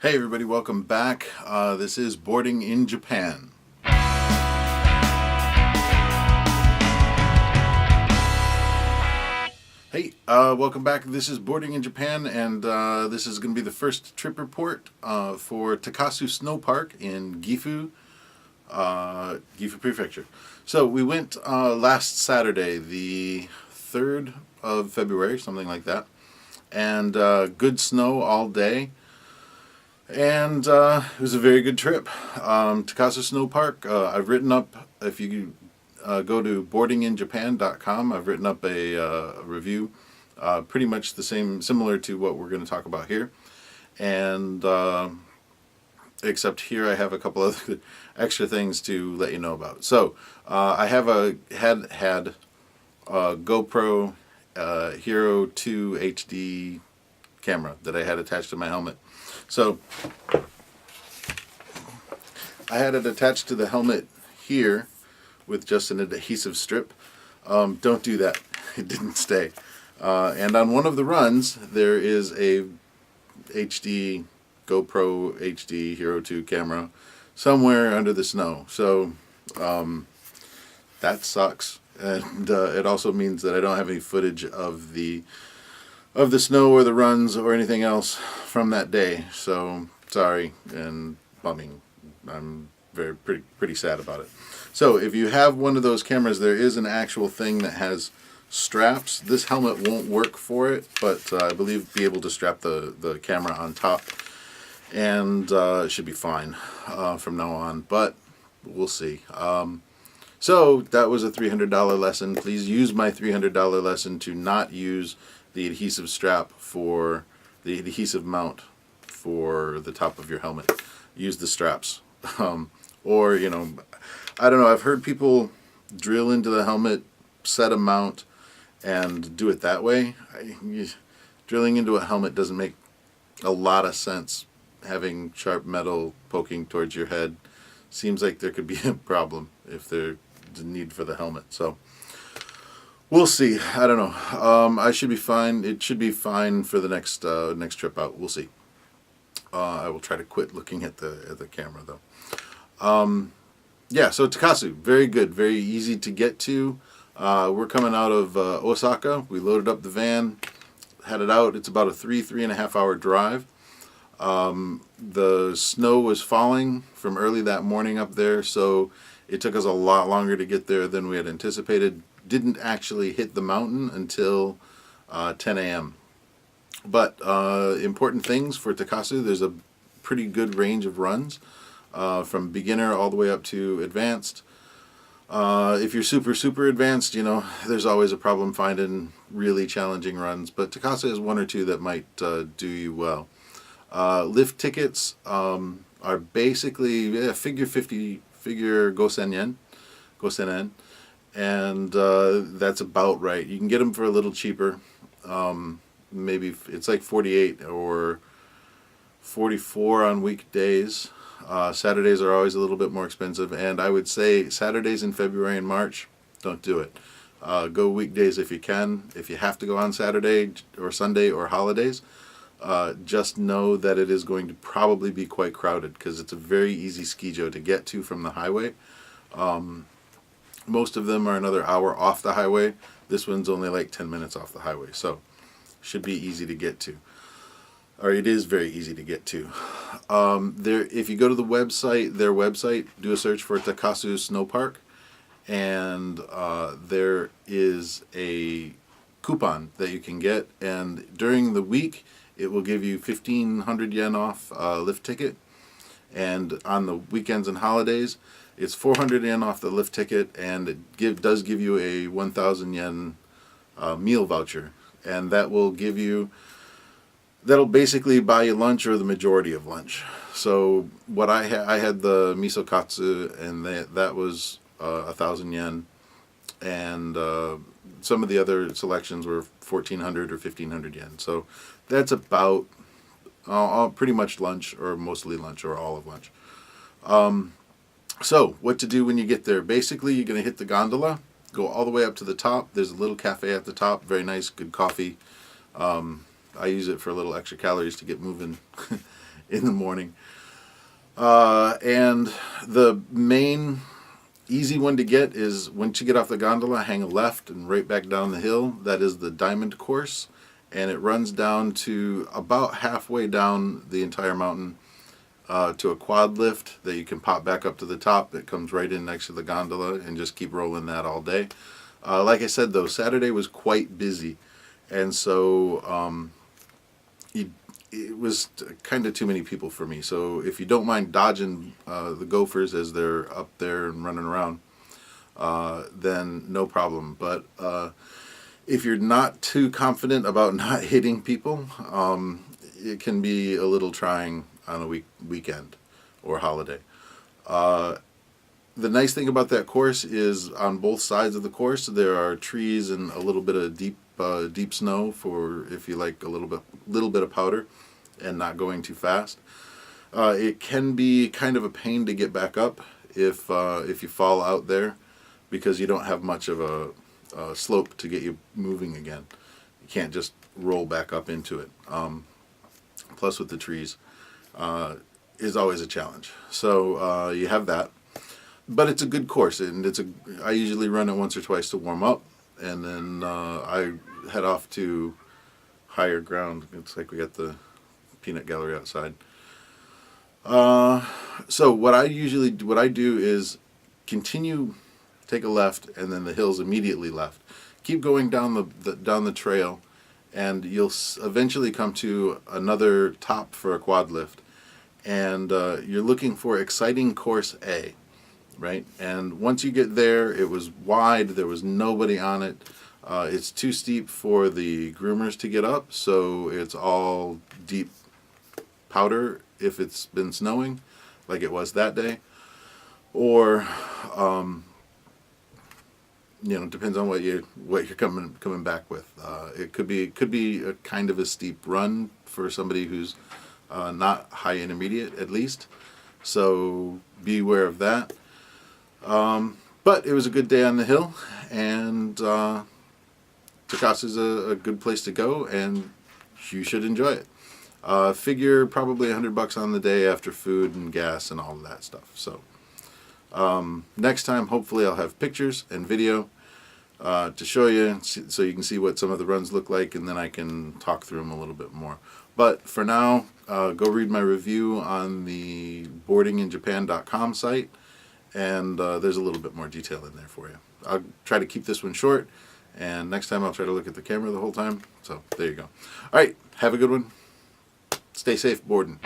Hey everybody, welcome back. This is Boarding in Japan. Hey, welcome back. This is Boarding in Japan, and this is going to be the first trip report for Takasu Snow Park in Gifu, Gifu Prefecture. So we went last Saturday, the 3rd of February, something like that, and good snow all day. And it was a very good trip. Takasu Snow Park, I've written up, if you go to boardinginjapan.com, I've written up a review, pretty much the same, similar to what we're going to talk about here. And except here I have a couple of extra things to let you know about. So I have had a GoPro Hero 2 HD camera that I had attached to my helmet. So I had it attached to the helmet here with just an adhesive strip. Don't do that. It didn't stay. And on one of the runs, there is a HD GoPro HD Hero 2 camera somewhere under the snow. So that sucks. And it also means that I don't have any footage of the snow or the runs or anything else from that day. So sorry and bumming. I'm pretty sad about it. So if you have one of those cameras, there is an actual thing that has straps. This helmet won't work for it, but I believe be able to strap the camera on top, and it should be fine from now on, but we'll see. So that was a $300 lesson. Please use my $300 lesson to not use the adhesive strap for the adhesive mount for the top of your helmet. Use the straps. Or, I don't know, I've heard people drill into the helmet, set a mount, and do it that way. Drilling into a helmet doesn't make a lot of sense. Having sharp metal poking towards your head seems like there could be a problem if there's a need for the helmet. So we'll see. I don't know. I should be fine. It should be fine for the next trip out. We'll see. I will try to quit looking at the camera though. Yeah. So Takasu, very good, very easy to get to. We're coming out of Osaka. We loaded up the van, had it out. It's about a 3.5 hour drive. The snow was falling from early that morning up there, so it took us a lot longer to get there than we had anticipated. Didn't actually hit the mountain until 10 a.m. But important things for Takasu, there's a pretty good range of runs from beginner all the way up to advanced. If you're super advanced, there's always a problem finding really challenging runs, but Takasu has one or two that might do you well. Lift tickets are basically figure gosen yen, and that's about right. You can get them for a little cheaper. Maybe it's like 48 or 44 on weekdays. Saturdays are always a little bit more expensive, and I would say Saturdays in February and March, don't do it. Go weekdays if you can. If you have to go on Saturday or Sunday or holidays, just know that it is going to probably be quite crowded because it's a very easy skijo to get to from the highway. Most of them are another hour off the highway. This one's only like 10 minutes off the highway, so should be easy to get to. Or it is very easy to get to. If you go to their website, do a search for Takasu Snow Park, and there is a coupon that you can get, and during the week it will give you 1,500 yen off lift ticket, and on the weekends and holidays it's 400 yen off the lift ticket, and it does give you a 1,000 yen meal voucher, and that'll basically buy you lunch or the majority of lunch. So what I had the miso katsu, and that was 1,000 yen, and some of the other selections were 1,400 or 1,500 yen. So that's about pretty much lunch, or mostly lunch, or all of lunch. So what to do when you get there? Basically, you're going to hit the gondola, go all the way up to the top. There's a little cafe at the top, very nice, good coffee. I use it for a little extra calories to get moving in the morning. And the main easy one to get is once you get off the gondola, hang a left and right back down the hill. That is the Diamond course, and it runs down to about halfway down the entire mountain to a quad lift that you can pop back up to the top. It comes right in next to the gondola and just keep rolling that all day. Like I said, though, Saturday was quite busy, and so it was kind of too many people for me. So if you don't mind dodging the gophers as they're up there and running around, then no problem. But if you're not too confident about not hitting people, it can be a little trying on a weekend or holiday. The nice thing about that course is on both sides of the course there are trees and a little bit of deep snow for if you like a little bit of powder and not going too fast. It can be kind of a pain to get back up if you fall out there because you don't have much of a slope to get you moving again. You can't just roll back up into it. Plus with the trees is always a challenge. So you have that. But it's a good course, and I usually run it once or twice to warm up, and then I head off to higher ground. It's like we got the peanut gallery outside. So what I do is continue, take a left, and then the hill's immediately left. Keep going down the trail, and you'll eventually come to another top for a quad lift, and you're looking for exciting course A. Right, and once you get there, it was wide. There was nobody on it. It's too steep for the groomers to get up, so it's all deep powder if it's been snowing, like it was that day, or depends on what you're coming back with. It could be a kind of a steep run for somebody who's not high intermediate at least. So be aware of that. But it was a good day on the hill, and Takasu is a good place to go, and you should enjoy it. Figure probably $100 on the day after food and gas and all of that stuff. So next time, hopefully, I'll have pictures and video to show you, so you can see what some of the runs look like, and then I can talk through them a little bit more. But for now, go read my review on the boardinginjapan.com site. And there's a little bit more detail in there for you. I'll try to keep this one short, and next time I'll try to look at the camera the whole time. So there you go. All right, have a good one. Stay safe boarding.